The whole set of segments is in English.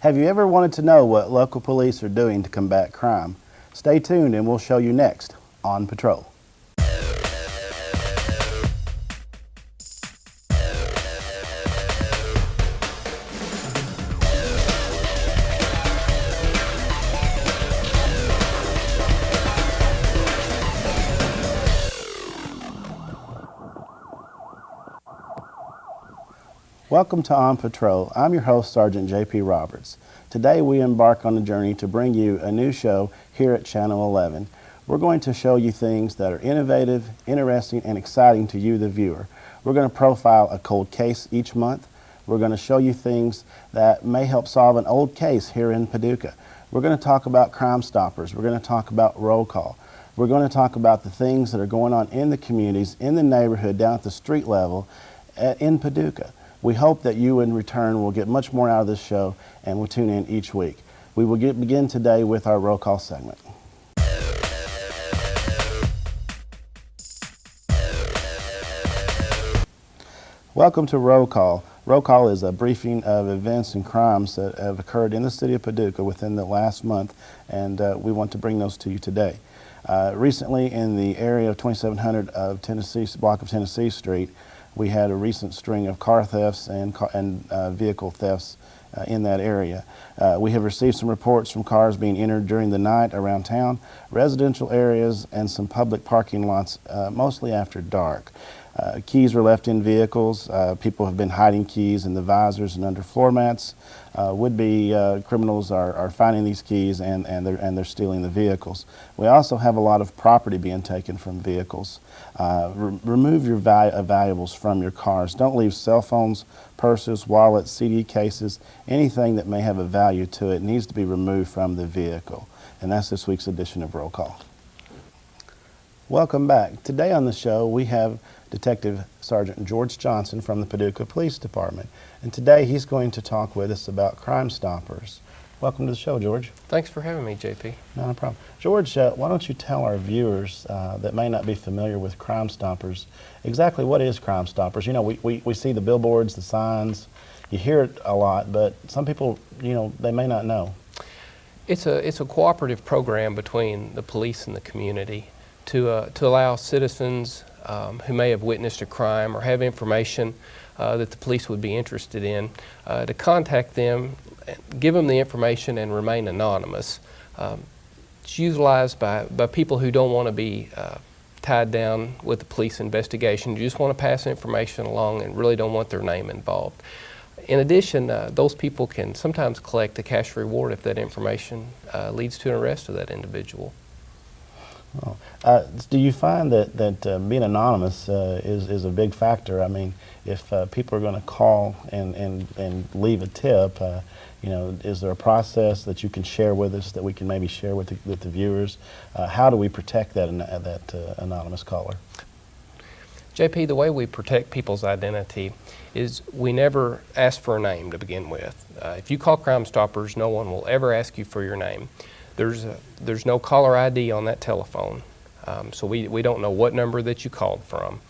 Have you ever wanted to know what local police are doing to combat crime? Stay tuned and we'll show you next on Patrol. Welcome to On Patrol. I'm your host, Sergeant J.P. Roberts. Today we embark on a journey to bring you a new show here at Channel 11. We're going to show you things that are innovative, interesting, and exciting to you, the viewer. We're going to profile a cold case each month. We're going to show you things that may help solve an old case here in Paducah. We're going to talk about Crime Stoppers. We're going to talk about roll call. We're going to talk about the things that are going on in the communities, in the neighborhood, down at the street level in Paducah. We hope that you in return will get much more out of this show and will tune in each week. We will begin today with our roll call segment. Welcome to Roll Call. Roll Call is a briefing of events and crimes that have occurred in the city of Paducah within the last month, and we want to bring those to you today. Recently in the area of 2700 of Tennessee, block of Tennessee Street, we had a recent string of car thefts and vehicle thefts in that area. We have received some reports from cars being entered during the night around town, residential areas, and some public parking lots, mostly after dark. Keys were left in vehicles. People have been hiding keys in the visors and under floor mats. Would-be criminals are finding these keys and they're stealing the vehicles. We also have a lot of property being taken from vehicles. Remove your valuables from your cars. Don't leave cell phones, purses, wallets, CD cases, anything that may have a value to it needs to be removed from the vehicle. And that's this week's edition of Roll Call. Welcome back. Today on the show we have Detective Sergeant George Johnson from the Paducah Police Department. And today he's going to talk with us about Crime Stoppers. Welcome to the show, George. Thanks for having me, JP. Not a problem. George, why don't you tell our viewers that may not be familiar with Crime Stoppers exactly what is Crime Stoppers? You know, we see the billboards, the signs, you hear it a lot, but some people, you know, they may not know. It's a cooperative program between the police and the community to allow citizens who may have witnessed a crime or have information that the police would be interested in to contact them, give them the information, and remain anonymous. It's utilized by people who don't want to be tied down with the police investigation. You just want to pass information along and really don't want their name involved. In addition, those people can sometimes collect a cash reward if that information leads to an arrest of that individual. Oh. Do you find that being anonymous is a big factor? I mean, if people are going to call and leave a tip, you know, is there a process that you can share with us that we can maybe share with the viewers? How do we protect that anonymous caller? JP, the way we protect people's identity is we never ask for a name to begin with. If you call Crime Stoppers, no one will ever ask you for your name. There's no caller ID on that telephone, so we don't know what number that you called from.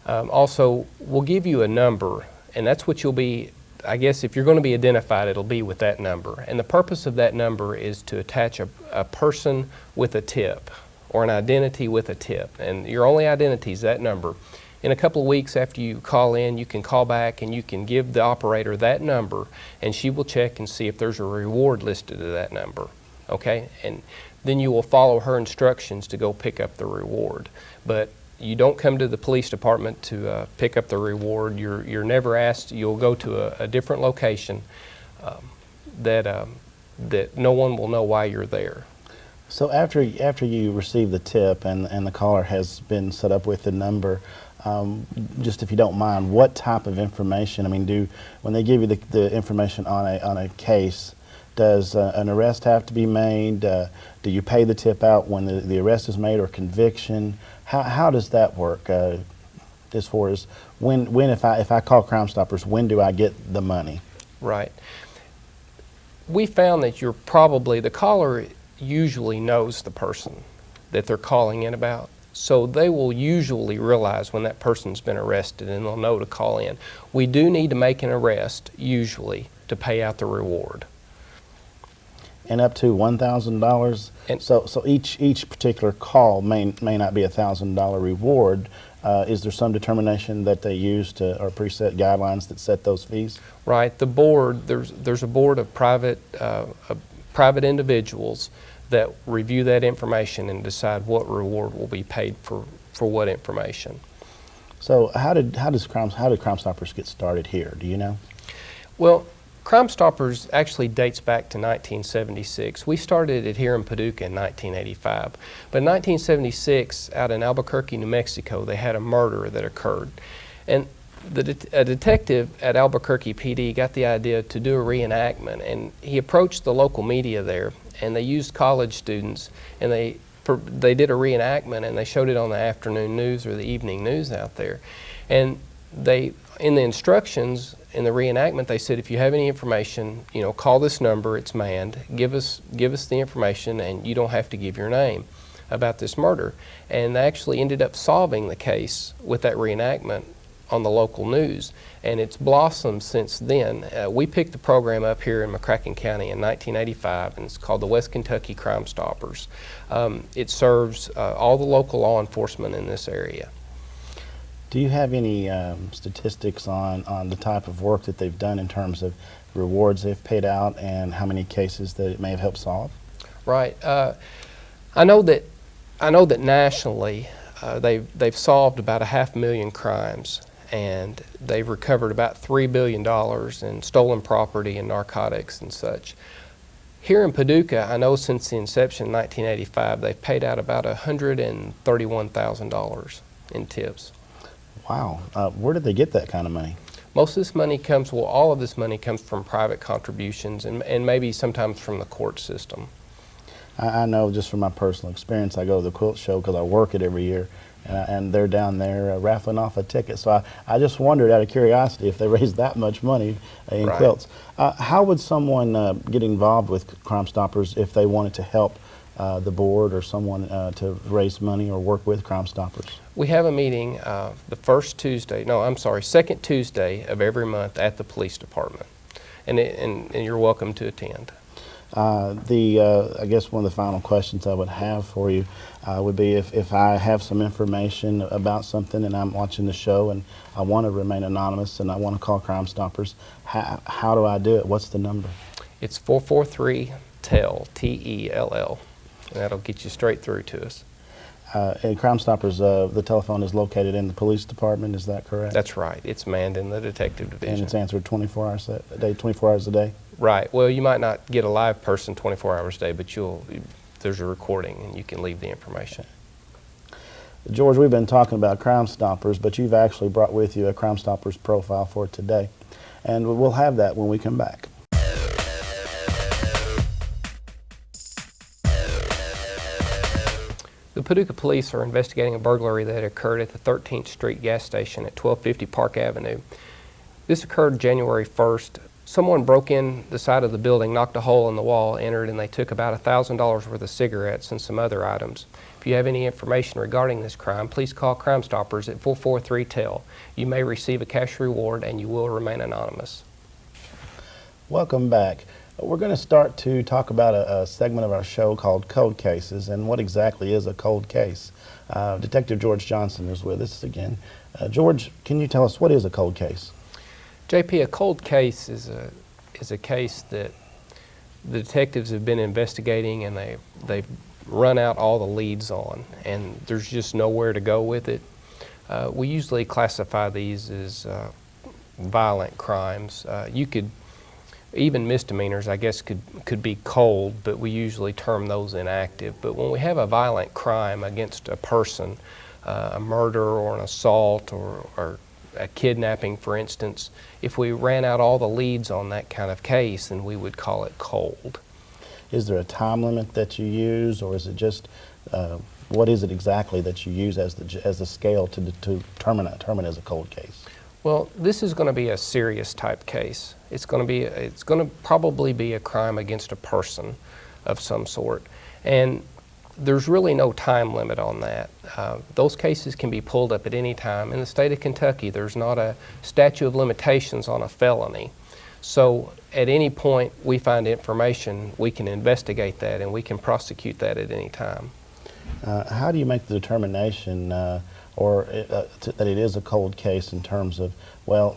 Also, we'll give you a number, and that's what you'll be, I guess if you're going to be identified, it'll be with that number. And the purpose of that number is to attach a person with a tip or an identity with a tip. And your only identity is that number. In a couple of weeks after you call in, you can call back and you can give the operator that number, and she will check and see if there's a reward listed to that number. Okay, and then you will follow her instructions to go pick up the reward. But you don't come to the police department to pick up the reward. You're never asked. You'll go to a different location that no one will know why you're there. So after you receive the tip and the caller has been set up with the number, just if you don't mind, what type of information? I mean, when they give you the information on a case, does an arrest have to be made? Do you pay the tip out when the arrest is made or conviction? How does that work as far as when if I call Crime Stoppers, when do I get the money? Right. We found that the caller usually knows the person that they're calling in about. So they will usually realize when that person's been arrested and they'll know to call in. We do need to make an arrest, usually, to pay out the reward. And up to $1,000. And- So each particular call may not be $1,000 reward. Is there some determination that they use to, or preset guidelines that set those fees? Right. The board, there's a board of private individuals that review that information and decide what reward will be paid for what information. So how did Crime Stoppers get started here? Do you know? Well, Crime Stoppers actually dates back to 1976. We started it here in Paducah in 1985. But in 1976, out in Albuquerque, New Mexico, they had a murder that occurred. And a detective at Albuquerque PD got the idea to do a reenactment, and he approached the local media there, and they used college students, and they did a reenactment, and they showed it on the afternoon news or the evening news out there. And they, in the instructions in the reenactment, they said, if you have any information, call this number, it's manned, give us the information, and you don't have to give your name about this murder. And they actually ended up solving the case with that reenactment on the local news, and it's blossomed since then. We picked the program up here in McCracken County in 1985, and it's called the West Kentucky Crime Stoppers. It serves all the local law enforcement in this area. Do you have any statistics on the type of work that they've done in terms of rewards they've paid out and how many cases that it may have helped solve? Right. I know that nationally they've solved about 500,000 crimes, and they've recovered about $3 billion in stolen property and narcotics and such. Here in Paducah, I know since the inception in 1985, they've paid out about $131,000 in tips. Wow. Where did they get that kind of money? Most of this money all of this money comes from private contributions and maybe sometimes from the court system. I know just from my personal experience, I go to the quilt show because I work it every year, and they're down there raffling off a ticket. So I just wondered out of curiosity if they raised that much money in Right. quilts. How would someone get involved with Crime Stoppers if they wanted to help the board or someone to raise money or work with Crime Stoppers? We have a meeting second Tuesday of every month at the police department, and you're welcome to attend. I guess one of the final questions I would have for you would be if I have some information about something and I'm watching the show and I want to remain anonymous and I want to call Crime Stoppers, how do I do it? What's the number? It's 443-TELL, T-E-L-L, and that'll get you straight through to us. And Crime Stoppers, the telephone is located in the police department, is that correct? That's right. It's manned in the detective division. And it's answered 24 hours a day, 24 hours a day? Right. Well, you might not get a live person 24 hours a day, but there's a recording and you can leave the information. George, we've been talking about Crime Stoppers, but you've actually brought with you a Crime Stoppers profile for today. And we'll have that when we come back. The Paducah Police are investigating a burglary that occurred at the 13th Street gas station at 1250 Park Avenue. This occurred January 1st. Someone broke in the side of the building, knocked a hole in the wall, entered, and they took about $1,000 worth of cigarettes and some other items. If you have any information regarding this crime, please call Crime Stoppers at 443-TELL. You may receive a cash reward and you will remain anonymous. Welcome back. We're going to start to talk about a segment of our show called Cold Cases, and what exactly is a cold case. Detective George Johnson is with us again. George, can you tell us what is a cold case? JP, a cold case is a case that the detectives have been investigating and they've run out all the leads on, and there's just nowhere to go with it. We usually classify these as violent crimes. Even misdemeanors, I guess, could be cold, but we usually term those inactive. But when we have a violent crime against a person, a murder or an assault or a kidnapping, for instance, if we ran out all the leads on that kind of case, then we would call it cold. Is there a time limit that you use, or is it just, what is it exactly that you use as the scale to determine as a cold case? Well, this is going to be a serious type case. It's going to probably be a crime against a person of some sort, and there's really no time limit on that. Those cases can be pulled up at any time. In the state of Kentucky, there's not a statute of limitations on a felony. So at any point we find information, we can investigate that and we can prosecute that at any time. How do you make the determination that it is a cold case in terms of, well,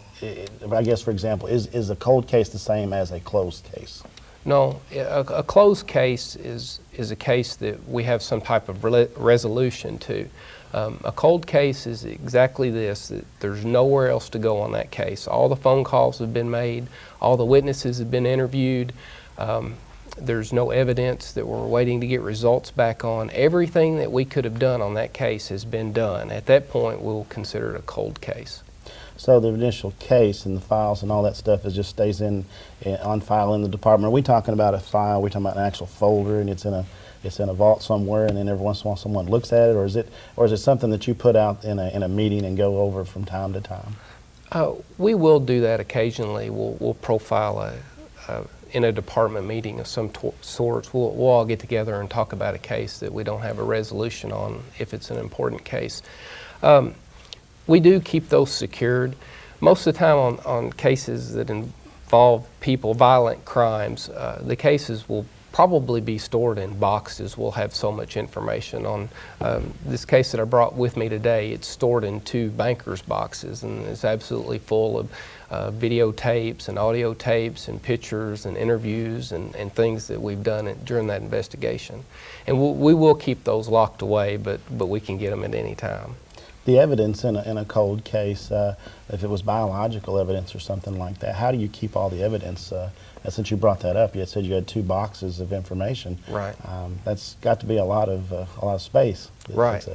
I guess, for example, is a cold case the same as a closed case? No, a closed case is a case that we have some type of resolution to. A cold case is exactly this, that there's nowhere else to go on that case. All the phone calls have been made, all the witnesses have been interviewed, there's no evidence that we're waiting to get results back on. Everything that we could have done on that case has been done. At that point, we'll consider it a cold case. So the initial case and the files and all that stuff just stays on file in the department. Are we talking about a file? Are we talking about an actual folder and it's in a vault somewhere, and then every once in a while someone looks at it, or is it something that you put out in a meeting and go over from time to time? We will do that occasionally. We'll profile in a department meeting of some sorts. We'll all get together and talk about a case that we don't have a resolution on if it's an important case. We do keep those secured. Most of the time on cases that involve people, violent crimes, the cases will probably be stored in boxes. We'll have so much information on this case that I brought with me today. It's stored in 2 banker's boxes, and it's absolutely full of videotapes and audio tapes and pictures and interviews and things that we've done during that investigation. And we will keep those locked away, but we can get them at any time. The evidence in a cold case, if it was biological evidence or something like that, how do you keep all the evidence? Since you brought that up, you had said you had 2 boxes of information. Right. That's got to be a lot of space. Right.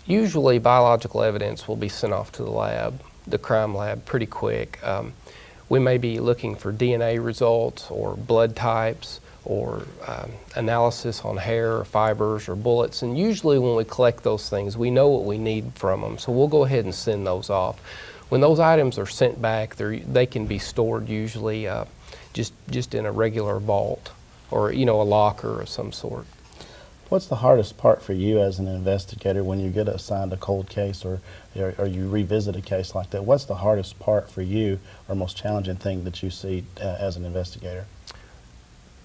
Usually, biological evidence will be sent off to the lab, the crime lab, pretty quick. We may be looking for DNA results or blood types or analysis on hair or fibers or bullets. And usually when we collect those things, we know what we need from them, so we'll go ahead and send those off. When those items are sent back, they can be stored usually just in a regular vault or a locker of some sort. What's the hardest part for you as an investigator when you get assigned a cold case or you revisit a case like that? What's the hardest part for you or most challenging thing that you see as an investigator?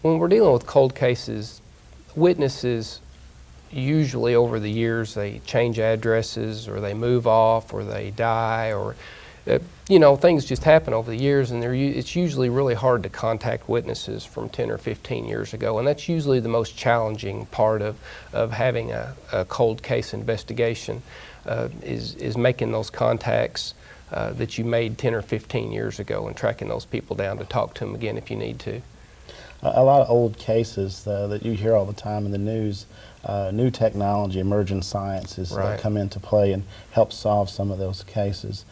When we're dealing with cold cases, witnesses usually over the years, they change addresses or they move off or they die or things just happen over the years, and it's usually really hard to contact witnesses from 10 or 15 years ago, and that's usually the most challenging part of having a cold case investigation is making those contacts that you made 10 or 15 years ago and tracking those people down to talk to them again if you need to. A lot of old cases that you hear all the time in the news, new technology, emerging sciences that come into play and help solve some of those cases.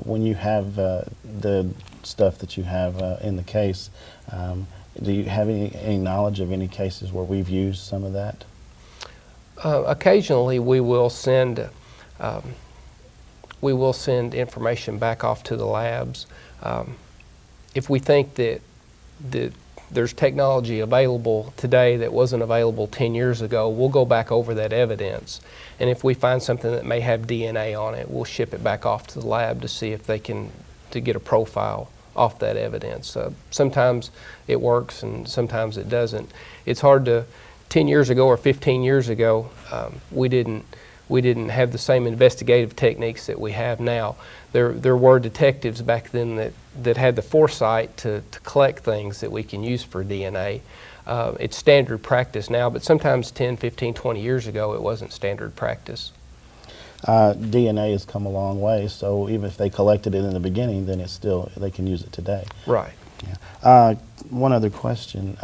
When you have the stuff that you have in the case, do you have any knowledge of any cases where we've used some of that? Occasionally we will send information back off to the labs. If we think that there's technology available today that wasn't available 10 years ago, we'll go back over that evidence. And if we find something that may have DNA on it, we'll ship it back off to the lab to see if they can get a profile off that evidence. Sometimes it works and sometimes it doesn't. It's hard to, 10 years ago or 15 years ago, we didn't have the same investigative techniques that we have now. There were detectives back then that had the foresight to collect things that we can use for DNA. It's standard practice now, but sometimes 10, 15, 20 years ago it wasn't standard practice. DNA has come a long way, so even if they collected it in the beginning, then they can use it today. Right. Yeah. One other question.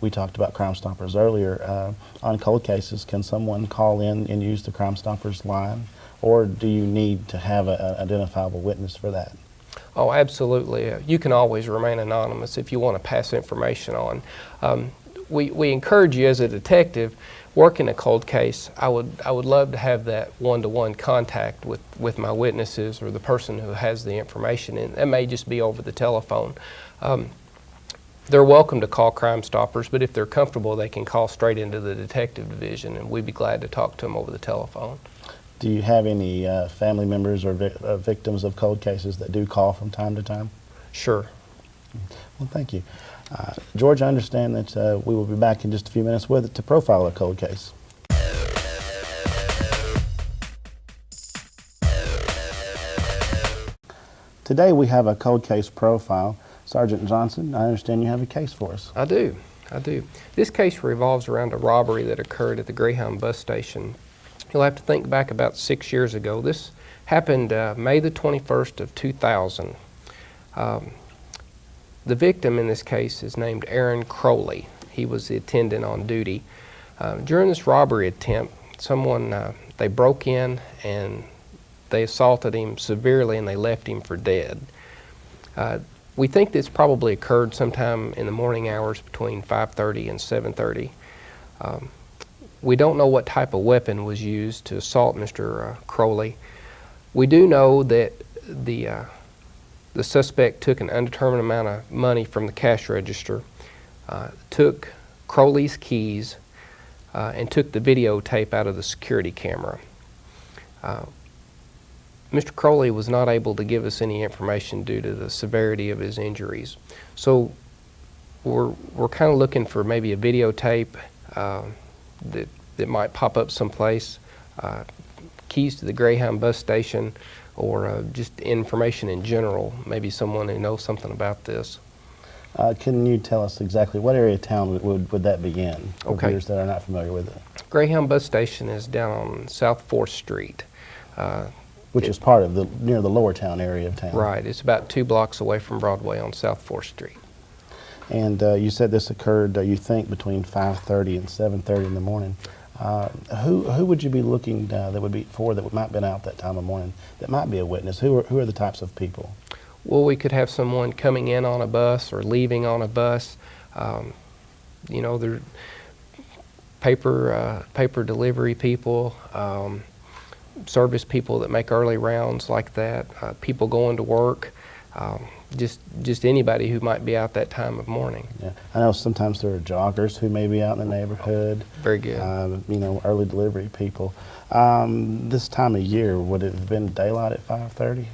We talked about Crime Stoppers earlier. On cold cases, can someone call in and use the Crime Stoppers line, or do you need to have an identifiable witness for that? Oh, absolutely. You can always remain anonymous if you want to pass information on. We encourage you as a detective working a cold case. I would love to have that one-to-one contact with my witnesses or the person who has the information, and that may just be over the telephone. They're welcome to call Crime Stoppers, but if they're comfortable, they can call straight into the detective division, and we'd be glad to talk to them over the telephone. Do you have any family members or victims of cold cases that do call from time to time? Sure. Well, thank you. George, I understand that we will be back in just a few minutes to profile a cold case. Today we have a cold case profile. Sergeant Johnson, I understand you have a case for us. I do. This case revolves around a robbery that occurred at the Greyhound bus station. You'll have to think back about 6 years ago. This happened May the 21st of 2000. The victim in this case is named Aaron Crowley. He was the attendant on duty. During this robbery attempt, they broke in and they assaulted him severely and they left him for dead. We think this probably occurred sometime in the morning hours between 5:30 and 7:30. We don't know what type of weapon was used to assault Mr. Crowley. We do know that the suspect took an undetermined amount of money from the cash register, took Crowley's keys, and took the videotape out of the security camera. Mr. Crowley was not able to give us any information due to the severity of his injuries. So we're kind of looking for maybe a videotape that might pop up someplace, keys to the Greyhound bus station, or just information in general, maybe someone who knows something about this. Can you tell us exactly what area of town would that be in, for Okay. viewers that are not familiar with it? Greyhound bus station is down on South 4th Street. Which is part of near the lower town area of town. Right, it's about 2 blocks away from Broadway on South 4th Street. And you said this occurred, you think, between 5:30 and 7:30 in the morning. Who would you be looking that might have been out that time of morning, that might be a witness? Who are the types of people? Well, we could have someone coming in on a bus or leaving on a bus. They're paper delivery people, service people that make early rounds like that, people going to work, just anybody who might be out that time of morning. Yeah. I know sometimes there are joggers who may be out in the neighborhood. Very good. Early delivery people. This time of year, would it have been daylight at 5:30?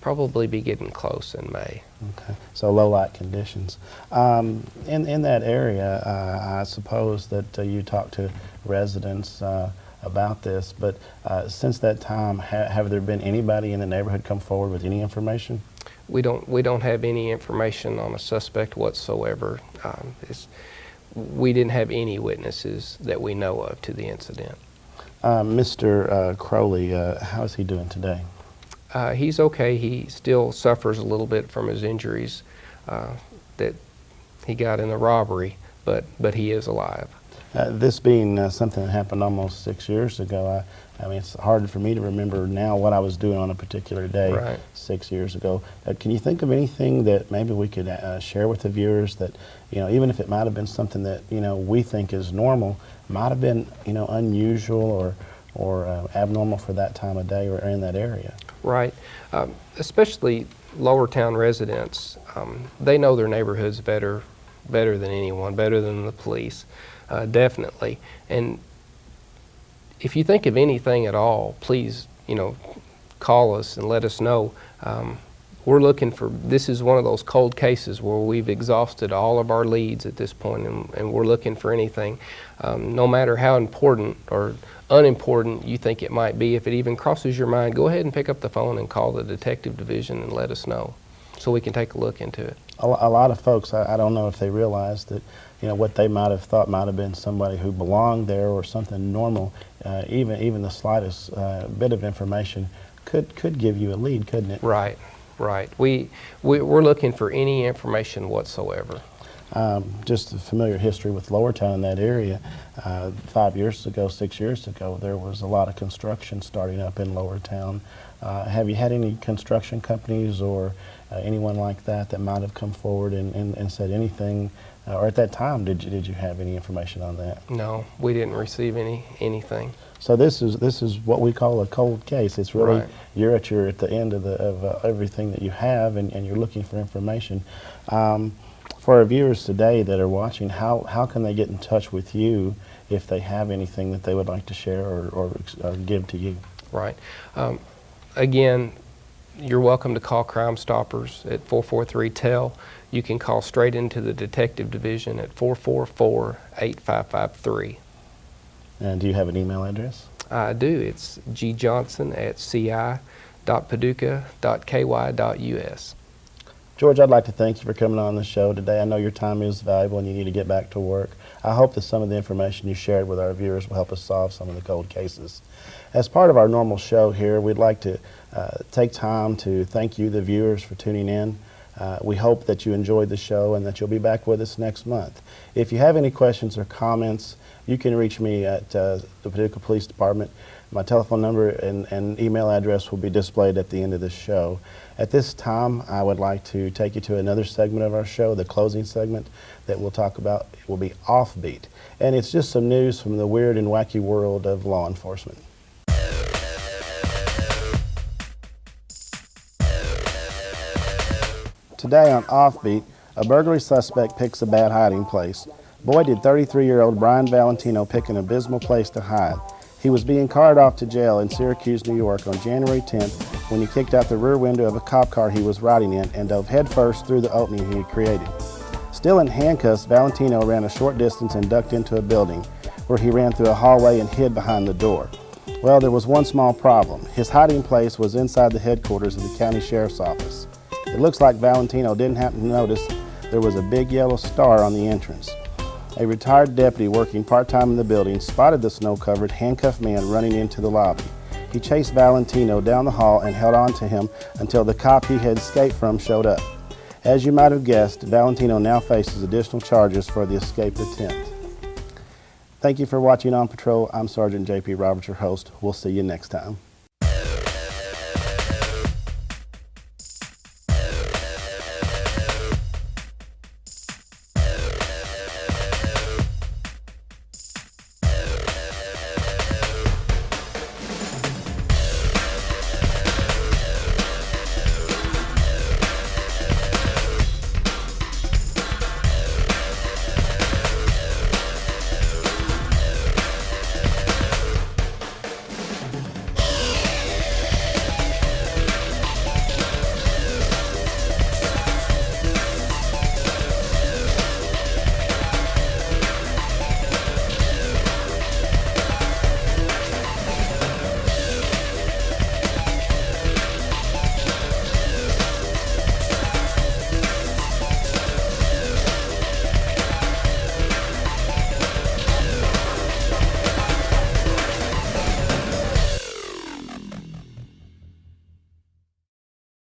Probably be getting close in May. Okay, so low light conditions. In that area, I suppose that you talked to residents about this, but since that time, have there been anybody in the neighborhood come forward with any information? We don't have any information on a suspect whatsoever. We didn't have any witnesses that we know of to the incident. Mr. Crowley, how is he doing today? He's okay. He still suffers a little bit from his injuries that he got in the robbery, but he is alive. This being something that happened almost 6 years ago, I mean, it's hard for me to remember now what I was doing on a particular day. Right. 6 years ago. Can you think of anything that maybe we could share with the viewers that, even if it might have been something that, we think is normal, might have been, unusual or abnormal for that time of day or in that area? Right. Especially lower town residents, they know their neighborhoods better than anyone, better than the police, definitely. And if you think of anything at all, please, call us and let us know. We're looking for, this is one of those cold cases where we've exhausted all of our leads at this point, and we're looking for anything. No matter how important or unimportant you think it might be, if it even crosses your mind, go ahead and pick up the phone and call the detective division and let us know so we can take a look into it. A lot of folks, I don't know if they realize that, what they might have thought might have been somebody who belonged there or something normal, even the slightest bit of information could give you a lead, couldn't it? Right. We're looking for any information whatsoever. Just a familiar history with Lowertown in that area. 5 years ago, 6 years ago, there was a lot of construction starting up in Lowertown. Have you had any construction companies or anyone like that might have come forward and said anything? Or at that time, did you have any information on that? No, we didn't receive anything. So this is what we call a cold case. It's really Right. you're at the end of everything that you have, and you're looking for information. For our viewers today that are watching, how can they get in touch with you if they have anything that they would like to share or give to you? Right. Again, You're welcome to call Crime Stoppers at 443-TELL. You can call straight into the Detective Division at 444-8553. And do you have an email address? I do. It's gjohnson@ci.paducah.ky.us. George, I'd like to thank you for coming on the show today. I know your time is valuable and you need to get back to work. I hope that some of the information you shared with our viewers will help us solve some of the cold cases. As part of our normal show here, we'd like to take time to thank you, the viewers, for tuning in. We hope that you enjoyed the show and that you'll be back with us next month. If you have any questions or comments, you can reach me at the Paducah Police Department. My telephone number and email address will be displayed at the end of the show. At this time, I would like to take you to another segment of our show, the closing segment that we'll talk about. It will be Offbeat, and it's just some news from the weird and wacky world of law enforcement. Today on Offbeat, a burglary suspect picks a bad hiding place. Boy, did 33-year-old Brian Valentino pick an abysmal place to hide. He was being carted off to jail in Syracuse, New York on January 10th when he kicked out the rear window of a cop car he was riding in and dove headfirst through the opening he had created. Still in handcuffs, Valentino ran a short distance and ducked into a building, where he ran through a hallway and hid behind the door. Well, there was one small problem. His hiding place was inside the headquarters of the county sheriff's office. It looks like Valentino didn't happen to notice there was a big yellow star on the entrance. A retired deputy working part-time in the building spotted the snow-covered, handcuffed man running into the lobby. He chased Valentino down the hall and held on to him until the cop he had escaped from showed up. As you might have guessed, Valentino now faces additional charges for the escape attempt. Thank you for watching On Patrol. I'm Sergeant J.P. Roberts, your host. We'll see you next time.